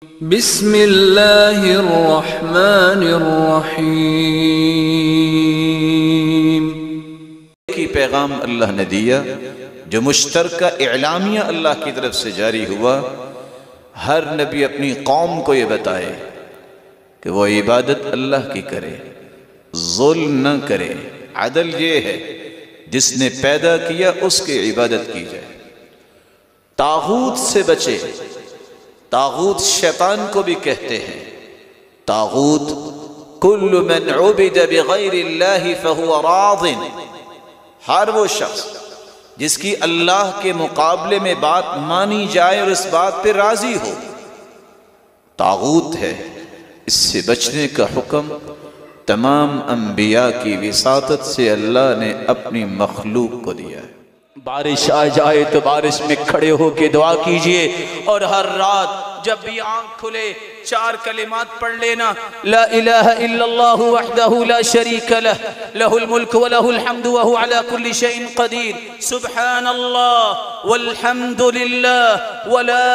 बिस्मिल्लाहिर्रहमानिर्रहीम की पैगाम अल्लाह ने दिया जो मुश्तरका इलामिया अल्लाह की तरफ से जारी हुआ। हर नबी अपनी कौम को ये बताए कि वो इबादत अल्लाह की करे, जुल्म न करे। अदल ये है जिसने पैदा किया उसकी इबादत की जाए। तागूत से बचे। तागूत शैतान को भी कहते हैं। तागूत कुल्लु मन उबिद बिगैरिल्लाहि फहुवा राज़िन, हर वो शख्स जिसकी अल्लाह के मुकाबले में बात मानी जाए और इस बात पे राजी हो, तागूत है। इससे बचने का हुक्म तमाम अंबिया की विसातत से अल्लाह ने अपनी मखलूक को दिया है। बारिश आ जाए तो बारिश में खड़े होके दुआ कीजिए, और हर रात जब भी आंख खुले 4 कलिमात पढ़ लेना। ला इलाहा इल्लल्लाहु वहदहु ला शरीका लह, लहुल मुल्कु व लहुल हम्दु व हुवा अला कुल्ली शैइन क़दीर, सुब्हानल्लाह वल्हम्दुलिल्लाह व ला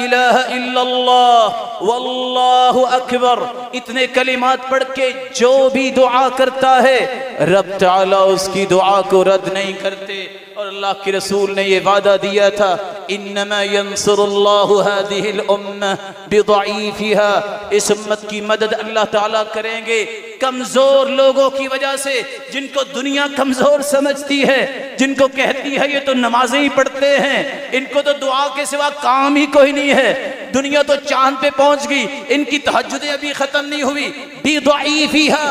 इलाहा इल्लल्लाह वल्लाहु अकबर। इतने कलिमात पढ़ के जो भी दुआ करता है रब ताला उसकी दुआ को रद्द नहीं करते। और अल्लाह के रसूल ने ये वादा दिया था, इन्नमा यंसुरुल्लाहु हादिहिल उम्मह बिदईफिहा, इस उम्मत की मदद अल्लाह ताला करेंगे कमजोर लोगों की वजह से, जिनको दुनिया कमजोर समझती है, जिनको कहती है ये तो नमाजें ही पढ़ते हैं, इनको तो दुआ के सिवा काम ही कोई नहीं है, दुनिया तो चांद पे पहुंच गई, इनकी तहज्जुदें अभी खत्म नहीं हुई। बिदईफिहा,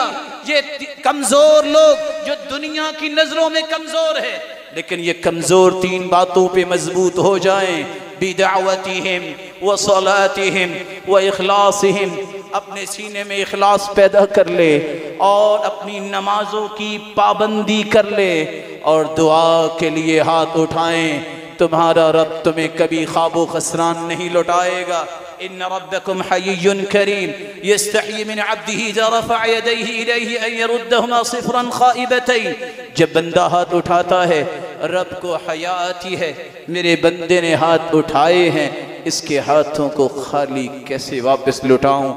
ये कमजोर लोग जो दुनिया की नजरों में कमजोर है, लेकिन ये कमजोर 3 बातों पे मजबूत हो जाएं, बिदावतिहिम व सलातिहिम व इखलासिहिम, अपने सीने में इखलास पैदा कर ले और अपनी नमाजों की पाबंदी कर ले और दुआ के लिए हाथ उठाएं। तुम्हारा रब तुम्हें कभी ख्वाबो खसरान नहीं लौटाएगा। इन्न रब्बकुम हय्युन करीम यस्तही मिन अब्दिही इज़ा रफ़अ यदैहि इलैहि अन यरुद्दहुमा सिफ़रन ख़ाइबतैन। जब बंदा हाथ उठाता है रब को हया आती है, मेरे बंदे ने हाथ उठाए हैं, इसके हाथों को खाली कैसे वापस लौटाऊं।